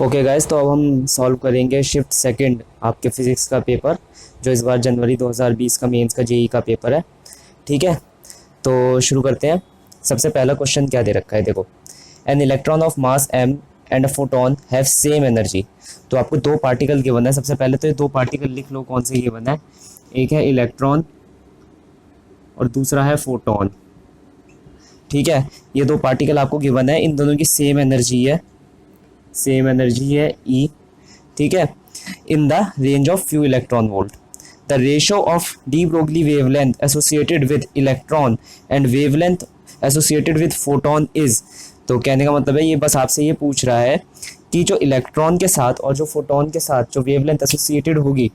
Okay guys, तो अब हम सॉल्व करेंगे शिफ्ट सेकंड आपके फिज़िक्स का पेपर, जो इस बार जनवरी 2020 का मेंस का जेई का पेपर है। ठीक है, तो शुरू करते हैं। सबसे पहला क्वेश्चन क्या दे रखा है, देखो। An electron of mass m and a photon have same energy. तो आपको दो पार्टिकल गिवन है। सबसे पहले तो ये दो पार्टिकल लिख लो कौन से गिवन है। एक है इलेक्ट्रॉन और दूसरा है फोटोन। ठीक है, ये दो पार्टिकल आपको गिवन है, इन दोनों की सेम एनर्जी है, सेम एनर्जी है E। ठीक है, in the range of few electron volt. The ratio of de Broglie wavelength associated with electron and wavelength associated with photon is. तो कहने का मतलब है, ये बस आपसे ये पूछ रहा है कि जो इलेक्ट्रॉन के साथ और जो फोटोन के साथ जो वेवलेंथ एसोसिएटेड होगी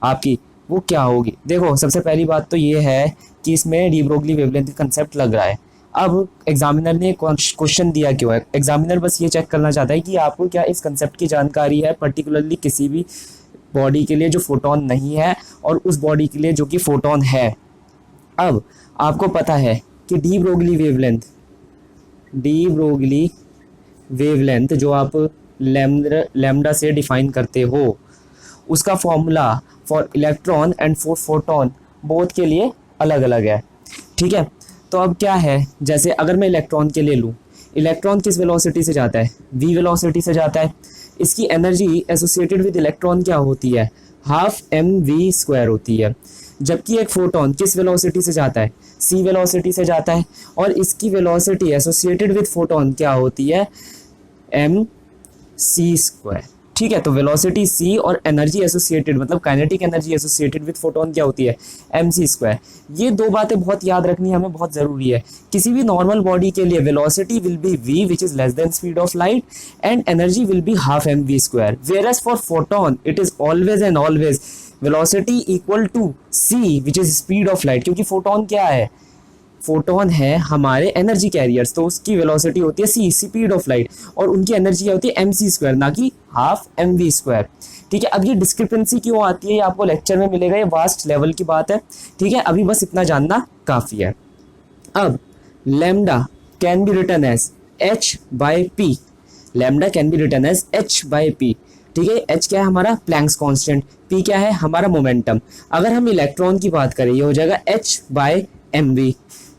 आपकी, वो क्या होगी। देखो, सबसे पहली बात तो ये है कि इसमें डी ब्रोगली वेवलेंथ का कंसेप्ट लग रहा है। अब एग्जामिनर ने क्वेश्चन दिया क्यों है, एग्जामिनर बस ये चेक करना चाहता है कि आपको क्या इस कंसेप्ट की जानकारी है, पर्टिकुलरली किसी भी बॉडी के लिए जो फोटोन नहीं है और उस बॉडी के लिए जो कि फोटोन है। अब आपको पता है कि डी ब्रोगली वेवलेंथ जो आप लैम्डा से डिफाइन करते हो, उसका formula for electron and for photon both के लिए अलग अलग है। ठीक है, तो अब क्या है, जैसे अगर मैं इलेक्ट्रॉन के लिए लूँ, इलेक्ट्रॉन किस वेलोसिटी से जाता है, v वेलोसिटी से जाता है। इसकी एनर्जी एसोसिएटेड विद इलेक्ट्रॉन क्या होती है, हाफ mv² होती है। जबकि एक फोटोन किस वेलोसिटी से जाता है, c वेलोसिटी से जाता है, और इसकी वेलोसिटी एसोसिएटेड विद फोटोन क्या होती है, mc²। ठीक है, तो वेलोसिटी c और एनर्जी एसोसिएटेड मतलब kinetic energy associated with photon क्या होती है, mc²। ये दो बातें बहुत याद रखनी हमें बहुत ज़रूरी है। किसी भी नॉर्मल बॉडी के लिए velocity will be v which is less than speed of light and energy will be half mv²। Whereas for photon it is always and always velocity equal to c which is speed of light, क्योंकि photon क्या है, photon है हमारे energy carriers, तो उसकी velocity होती है c speed of light, और उनकी एनर्जी होती है mc², ना कि हाफ mv²। ठीक है, अब ये डिस्क्रिपेंसी क्यों आती है ये आपको लेक्चर में मिलेगा, ये वास्ट लेवल की बात है। ठीक है, अभी बस इतना जानना काफ़ी है। अब lambda can be written as h/p, lambda can be written as h/p। ठीक है, h क्या है हमारा प्लैंक्स कांस्टेंट, p क्या है हमारा मोमेंटम। अगर हम इलेक्ट्रॉन की बात करें, ये हो जाएगा h/mv।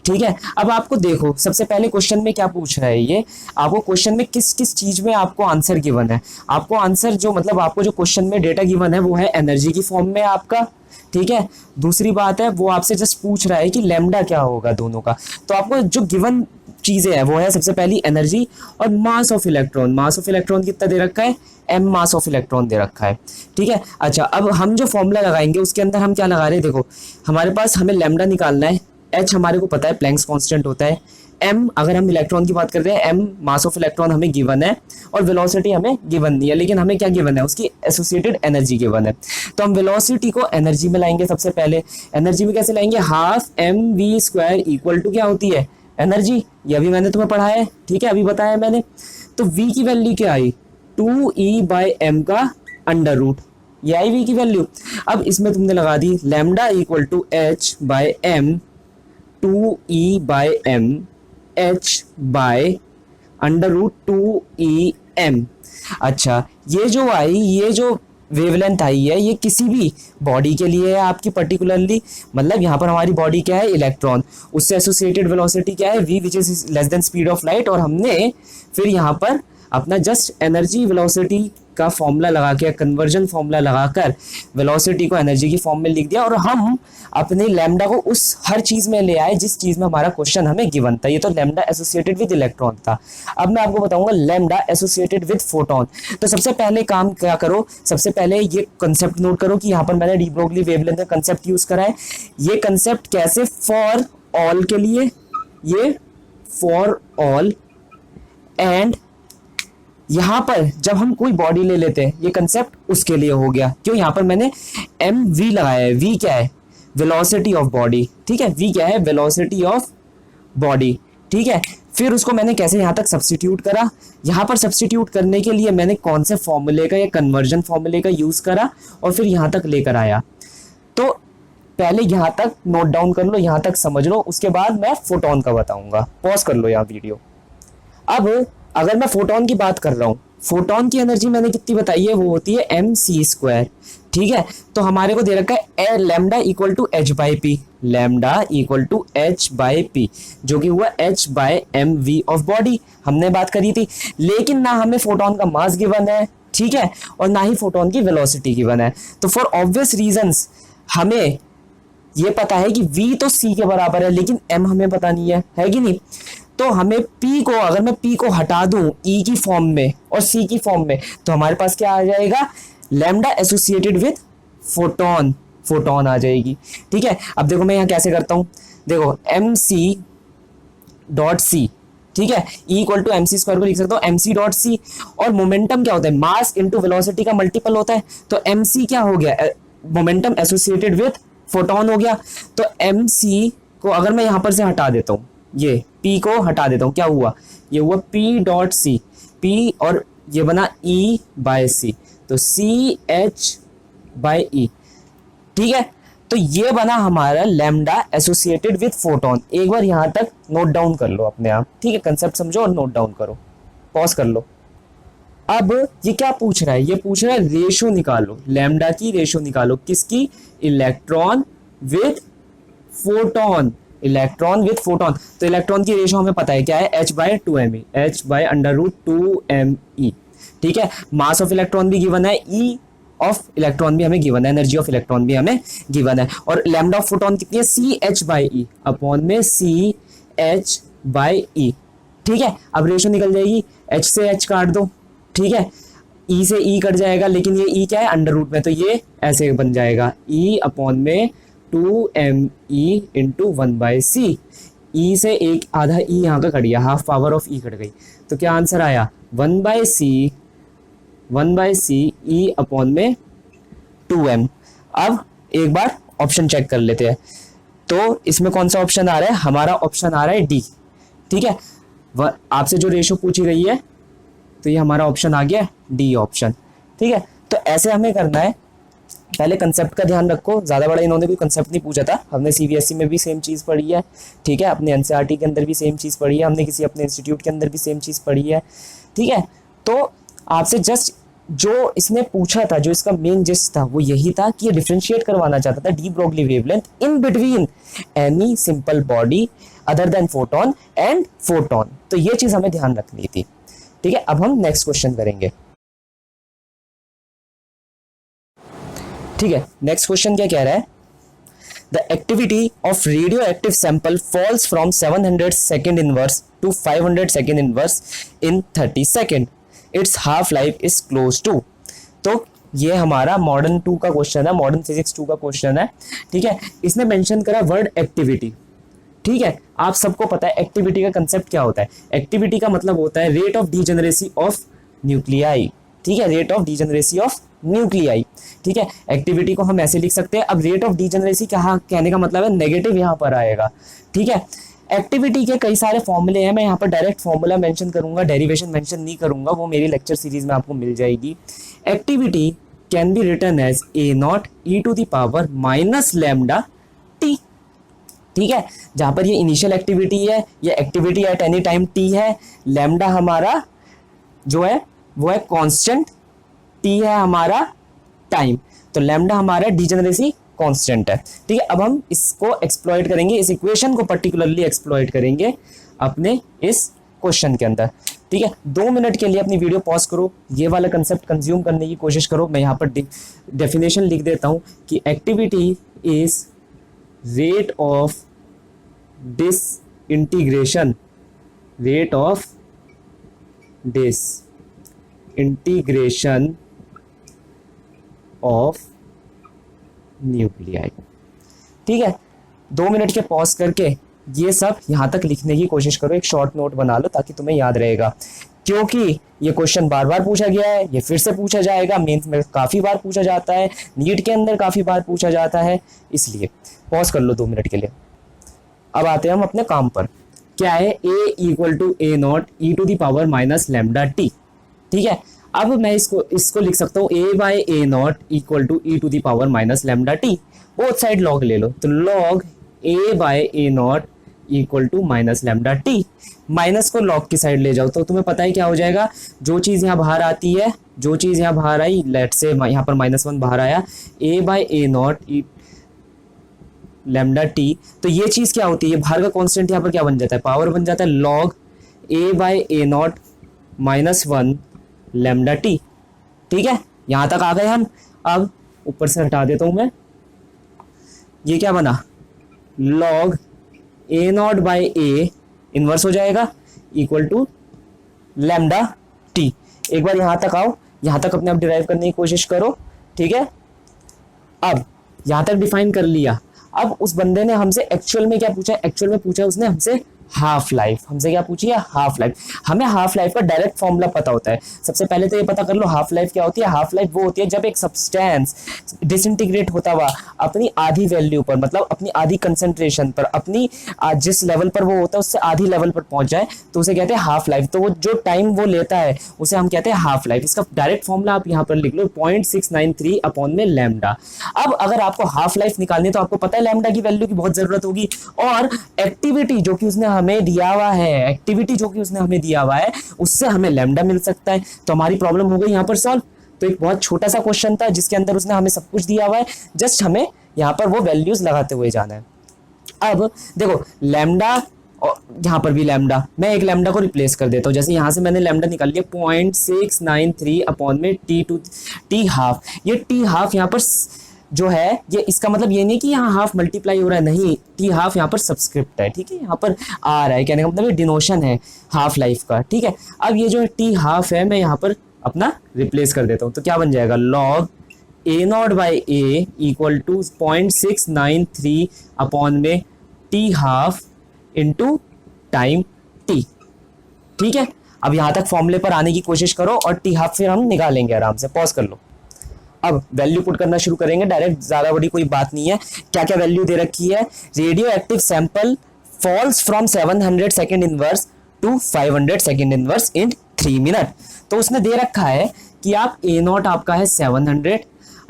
ठीक है, अब आपको देखो सबसे पहले क्वेश्चन में क्या पूछ रहा है, ये आपको क्वेश्चन में किस किस चीज में आपको आंसर गिवन है। आपको आंसर जो मतलब आपको जो क्वेश्चन में डेटा गिवन है वो है एनर्जी की फॉर्म में आपका। ठीक है, दूसरी बात है वो आपसे जस्ट पूछ रहा है कि लैम्डा क्या होगा दोनों का। तो आपको जो गिवन चीजें हैं वो है सबसे पहली एनर्जी और मास of electron. Mass of electron कितना दे रखा है, m मास ऑफ इलेक्ट्रॉन दे रखा है। ठीक है, अच्छा अब हम जो फॉर्मूला लगाएंगे उसके अंदर हम क्या लगा रहे हैं, देखो हमारे पास हमें लैम्डा निकालना है, h हमारे को पता है प्लैंक्स कांस्टेंट होता है, m अगर हम इलेक्ट्रॉन की बात कर रहे हैं m मास ऑफ इलेक्ट्रॉन हमें गिवन है, और वेलोसिटी हमें गिवन नहीं है, लेकिन हमें क्या गिवन है, उसकी एसोसिएटेड एनर्जी गिवन है। तो हम वेलोसिटी को एनर्जी में लाएंगे। सबसे पहले एनर्जी में कैसे लाएंगे, हाफ mv² इक्वल टू क्या होती है एनर्जी, ये अभी मैंने तुम्हें पढ़ाया है। ठीक है, अभी बताया मैंने। तो v की वैल्यू क्या आई, 2e/m का अंडर रूट, ये आई v की वैल्यू। अब इसमें तुमने लगा दी lambda equal to h/m 2e/m h/√2em। अच्छा, ये जो आई, ये जो वेवलेंथ आई है, ये किसी भी बॉडी के लिए है आपकी पर्टिकुलरली, मतलब यहाँ पर हमारी बॉडी क्या है इलेक्ट्रॉन, उससे एसोसिएटेड वेलोसिटी क्या है v which is less than speed of light, और हमने फिर यहाँ पर अपना जस्ट एनर्जी वेलोसिटी का फॉर्मूला लगा के, कन्वर्जन फॉर्मूला लगाकर वेलोसिटी को एनर्जी की फॉर्म में लिख दिया, और हम अपने लैम्डा को उस हर चीज में ले आए जिस चीज में हमारा क्वेश्चन हमें गिवन था। ये तो लैम्डा एसोसिएटेड विद इलेक्ट्रॉन था। अब मैं आपको बताऊंगा लैम्डा एसोसिएटेड विद फोटोन। तो सबसे पहले काम क्या करो, सबसे पहले ये कंसेप्ट नोट करो कि यहाँ पर मैंने डी ब्रोगली वेवलेंथ का कंसेप्ट यूज करा है। ये कंसेप्ट कैसे, फॉर ऑल के लिए, ये फॉर ऑल, एंड यहाँ पर जब हम कोई बॉडी ले लेते हैं ये कंसेप्ट उसके लिए हो गया। क्यों, यहाँ पर मैंने mv लगाया है, v क्या है वेलोसिटी ऑफ बॉडी। ठीक है, v क्या है वेलोसिटी ऑफ बॉडी। ठीक है, फिर उसको मैंने कैसे यहाँ तक सब्स्टिट्यूट करा, यहाँ पर सब्स्टिट्यूट करने के लिए मैंने कौन से फॉर्मूले का या कन्वर्जन फॉर्मूले का यूज करा और फिर यहाँ तक लेकर आया। तो पहले यहाँ तक नोट डाउन कर लो, यहाँ तक समझ लो, उसके बाद मैं फोटोन का बताऊंगा। पॉज कर लो यहाँ वीडियो। अब अगर मैं फोटोन की बात कर रहा हूँ फोटोन की एनर्जी मैंने कितनी बताई है, वो होती है mc²। ठीक है, तो हमारे को दे रखा है lambda equal to H by P, lambda equal to H by P, जो कि हुआ H by M V of body, हमने बात करी थी। लेकिन ना हमें फोटोन का मास गिवन है, ठीक है, और ना ही फोटोन की वेलोसिटी गिवन है। तो फॉर ऑब्वियस रीजंस हमें ये पता है कि v तो c के बराबर है, लेकिन m हमें पता नहीं है कि नहीं। तो हमें p को, अगर मैं p को हटा दूं e की फॉर्म में और c की फॉर्म में, तो हमारे पास क्या आ जाएगा, lambda associated with photon, photon आ जाएगी। ठीक है, अब देखो मैं यहाँ कैसे करता हूँ, देखो एम सी डॉट सी, ठीक है, E इक्वल टू mc² को लिख सकता हूँ mc डॉट सी। और मोमेंटम क्या होता है, मास इंटू वेलोसिटी का मल्टीपल होता है। तो mc क्या हो गया, मोमेंटम एसोसिएटेड विथ फोटोन हो गया। तो mc को अगर मैं यहां पर से हटा देता हूं, ये p को हटा देता हूं, क्या हुआ, ये हुआ p डॉट सी, p और ये बना e बाय सी, तो सी एच बाय ई। ठीक है, तो ये बना हमारा लैम्डा एसोसिएटेड विथ फोटोन। एक बार यहां तक नोट डाउन कर लो अपने आप, ठीक है, कंसेप्ट समझो और नोट डाउन करो, पॉज कर लो। अब ये क्या पूछ रहा है, ये पूछ रहा है रेशो निकालो, लैम्डा की रेशो निकालो, किसकी, electron with photon, electron with photon. तो इलेक्ट्रॉन की रेशो हमें पता है क्या है, h bye 2me, h bye √2me। ठीक है, मास ऑफ इलेक्ट्रॉन भी गिवन है, ई ऑफ इलेक्ट्रॉन भी हमें गिवन है, एनर्जी ऑफ इलेक्ट्रॉन भी हमें गिवन है, और लैम्डा ऑफ फोटोन कितनी है, C H by E upon में सी एच बाई ई। ठीक है, अब रेशो निकल जाएगी, एच से एच काट दो, ठीक है, ई से ई कट जाएगा, लेकिन ये ई क्या है, अंडर रूट में, तो ये ऐसे बन जाएगा, ई अपॉन में 2me इंटू 1/c। ई से एक आधा ई यहाँ का कट गया, half power of E cut गई, तो क्या आंसर आया, 1/c ई अपॉन में 2m। अब एक बार ऑप्शन चेक कर लेते हैं, तो इसमें कौन सा ऑप्शन आ रहा है, हमारा ऑप्शन आ रहा है डी। ठीक है, आपसे जो रेशो पूछी गई है, तो ये हमारा ऑप्शन आ गया डी ऑप्शन। ठीक है, तो ऐसे हमें करना है, पहले कंसेप्ट का ध्यान रखो, ज़्यादा बड़ा इन्होंने कोई कंसेप्ट नहीं पूछा था, हमने सीबीएसई में भी सेम चीज़ पढ़ी है, ठीक है, अपने एनसीईआरटी के अंदर भी सेम चीज़ पढ़ी है, हमने किसी अपने इंस्टीट्यूट के अंदर भी सेम चीज़ पढ़ी है। ठीक है, तो आपसे जस्ट जो इसने पूछा था, जो इसका मेन जिस्ट था, वो यही था कि ये डिफरेंशिएट करवाना चाहता था de Broglie wavelength in between any simple body other than photon and photon. तो ये चीज़ हमें ध्यान रखनी थी। ठीक है, अब हम नेक्स्ट क्वेश्चन करेंगे। ठीक है, नेक्स्ट क्वेश्चन क्या कह रहा है, the activity of radio active sample falls from 700 second inverse to 500 second inverse in 30 second, its half life is close to. तो ये हमारा मॉडर्न 2 का क्वेश्चन है, मॉडर्न फिजिक्स 2 का क्वेश्चन है। ठीक है, इसने मेंशन करा वर्ड एक्टिविटी। ठीक है, आप सबको पता है एक्टिविटी का कंसेप्ट क्या होता है, एक्टिविटी का मतलब होता है rate of degeneracy of nuclei. ठीक है, rate of degeneracy of nuclei. ठीक है, एक्टिविटी को हम ऐसे लिख सकते हैं। अब रेट ऑफ डीजेनरेसी क्या कहने का मतलब है, नेगेटिव यहाँ पर आएगा। ठीक है, एक्टिविटी के कई सारे फॉर्मूले हैं, मैं यहाँ पर डायरेक्ट फॉर्मूला मेंशन करूंगा, डेरिवेशन मेंशन नहीं करूंगा, वो मेरी लेक्चर सीरीज में आपको मिल जाएगी। Activity can be written as A0 e⁻ minus lambda T. ठीक है, जहां पर ये इनिशियल एक्टिविटी है, ये activity at any time T है, लैम्डा हमारा जो है वो है कांस्टेंट, टी है हमारा टाइम, तो लैम्डा हमारा डीजेनरेसी कांस्टेंट है। ठीक है, अब हम इसको एक्सप्लॉइट करेंगे, इस इक्वेशन को पर्टिकुलरली एक्सप्लॉइट करेंगे अपने इस क्वेश्चन के अंदर। ठीक है, 2 मिनट के लिए अपनी वीडियो पॉज करो, ये वाला कंसेप्ट कंज्यूम करने की कोशिश करो। मैं यहाँ पर डेफिनेशन लिख देता हूँ कि activity is rate of disintegration, rate of disintegration of nuclei. ठीक है, 2 मिनट के पॉज करके ये सब यहाँ तक लिखने की कोशिश करो, एक शॉर्ट नोट बना लो ताकि तुम्हें याद रहेगा, क्योंकि ये क्वेश्चन बार बार पूछा गया है, ये फिर से पूछा जाएगा, मेंस में काफ़ी बार पूछा जाता है, नीट के अंदर काफ़ी बार पूछा जाता है, इसलिए पॉज कर लो 2 मिनट के लिए। अब आते हैं हम अपने काम पर। क्या है, A equal to A0 e⁻ minus lambda T. ठीक है, अब मैं इसको लिख सकता हूँ A by A0 equal to e⁻ minus lambda T, both side log ले लो, तो log A by A0 equal to minus lambda T. Minus को लॉग की साइड ले जाओ तो तुम्हें पता है क्या हो जाएगा, जो चीज़ यहाँ बाहर आती है, जो चीज़ यहाँ बाहर आई, लेट से यहाँ पर -1 बाहर आया, a by A not lambda T, तो ये चीज़ क्या होती है, ये बाहर का कांस्टेंट यहाँ पर क्या बन जाता है, पावर बन जाता है log a by A not -1 lambda T. ठीक है, यहाँ तक आ गए हम। अब ऊपर से हटा देता हूँ मैं, ये क्या बना, log A not by A inverse हो जाएगा इक्वल टू लैम्डा टी। एक बार यहाँ तक आओ, यहाँ तक अपने आप डिराइव करने की कोशिश करो। ठीक है, अब यहाँ तक डिफाइन कर लिया। अब उस बंदे ने हमसे एक्चुअल में क्या पूछा, एक्चुअल में पूछा उसने हमसे हाफ लाइफ, हमसे क्या पूछी है, हाफ लाइफ। हमें हाफ लाइफ का डायरेक्ट फॉर्मूला पता होता है। सबसे पहले तो ये पता कर लो हाफ लाइफ क्या होती है। हाफ लाइफ वो होती है जब एक सब्सटेंस डिसइंटीग्रेट होता हुआ अपनी आधी वैल्यू पर, मतलब अपनी आधी कंसंट्रेशन पर, अपनी जिस लेवल पर वो होता है उससे आधी लेवल पर पहुंच जाए तो उसे कहते हैं हाफ लाइफ। तो वो जो टाइम वो लेता है उसे हम कहते हैं हाफ लाइफ। इसका डायरेक्ट फॉर्मूला आप यहाँ पर लिख लो 0.693 अपॉन में लैम्डा। अब अगर आपको हाफ लाइफ निकालनी है तो आपको पता है लैम्डा की वैल्यू की बहुत जरूरत होगी, और एक्टिविटी जो कि उसने हमें दिया हुआ है, एक्टिविटी जो कि उसने हमें दिया हुआ है उससे हमें लैम्डा मिल सकता है। तो हमारी प्रॉब्लम हो गई यहाँ पर सॉल्व। तो एक बहुत छोटा सा क्वेश्चन था जिसके अंदर उसने हमें सब कुछ दिया हुआ है, जस्ट हमें यहाँ पर वो वैल्यूज लगाते हुए जाना है। अब देखो लैम्डा, और यहाँ पर भी लैम्डा, मैं एक लैम्डा को रिप्लेस कर देता हूँ। जैसे यहाँ से मैंने लैम्डा निकाल लिया 0.693 अपॉन में टी हाफ। ये टी हाफ यहाँ पर जो है, ये इसका मतलब ये नहीं कि यहाँ हाफ मल्टीप्लाई हो रहा है, नहीं, टी हाफ यहाँ पर सब्सक्रिप्ट है। ठीक है, यहाँ पर आ रहा है, कहने का मतलब ये डिनोशन है हाफ लाइफ का। ठीक है, अब ये जो टी हाफ है मैं यहाँ पर अपना रिप्लेस कर देता हूँ, तो क्या बन जाएगा, log A not by A equal to 0.693 upon में T half into time T. ठीक है, अब यहाँ तक फॉर्मूले पर आने की कोशिश करो और टी हाफ फिर हम निकालेंगे आराम से। पॉज कर लो, अब वैल्यू पुट करना शुरू करेंगे डायरेक्ट, ज्यादा बड़ी कोई बात नहीं है। क्या क्या वैल्यू दे रखी है, radio active sample falls from 700 second inverse to 500 second inverse in 3 minute. तो उसने दे रखा है कि आप ए नॉट आपका है 700,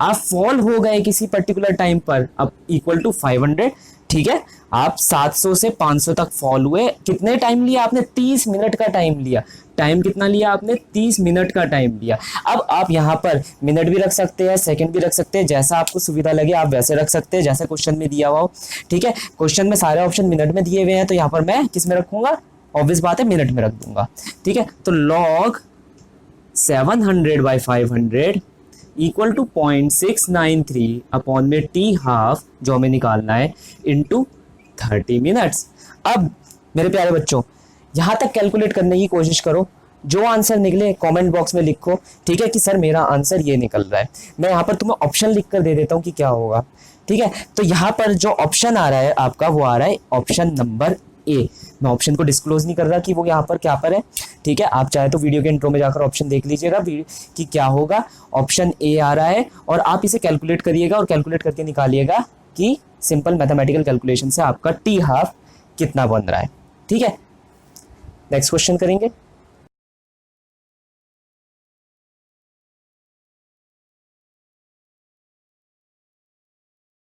आप फॉल हो गए किसी पर्टिकुलर टाइम पर, अब इक्वल टू 500। ठीक है, आप 700 से 500 तक फॉल हुए, कितने टाइम लिया आपने, 30 मिनट का टाइम लिया। टाइम कितना लिया आपने, 30 मिनट का टाइम लिया। अब आप यहाँ पर मिनट भी रख सकते हैं, सेकंड भी रख सकते हैं, जैसा आपको सुविधा लगे आप वैसे रख सकते हैं, जैसा क्वेश्चन में दिया हुआ हो। ठीक है, क्वेश्चन में सारे ऑप्शन मिनट में दिए हुए हैं, तो यहाँ पर मैं किस में रखूंगा, ऑब्वियस बात है मिनट में रख दूंगा। ठीक है, तो log 700 by 500 equal to 0.693 upon में टी हाफ जो हमें निकालना है इंटू 30 मिनट्स। अब मेरे प्यारे बच्चों यहाँ तक कैलकुलेट करने की कोशिश करो, जो आंसर निकले कमेंट बॉक्स में लिखो। ठीक है, कि सर मेरा आंसर ये निकल रहा है। मैं यहाँ पर तुम्हें ऑप्शन लिख कर दे देता हूँ कि क्या होगा। ठीक है, तो यहाँ पर जो ऑप्शन आ रहा है आपका वो आ रहा है ऑप्शन नंबर ए। मैं ऑप्शन को डिस्क्लोज नहीं कर रहा कि वो यहाँ पर क्या पर है। ठीक है, आप चाहे तो वीडियो के इंट्रो में जाकर ऑप्शन देख लीजिएगा कि क्या होगा। ऑप्शन ए आ रहा है और आप इसे कैलकुलेट करिएगा और कैलकुलेट करके निकालिएगा कि सिंपल मैथमेटिकल कैलकुलेशन से आपका टी हाफ कितना बन रहा है। ठीक है, नेक्स्ट क्वेश्चन करेंगे।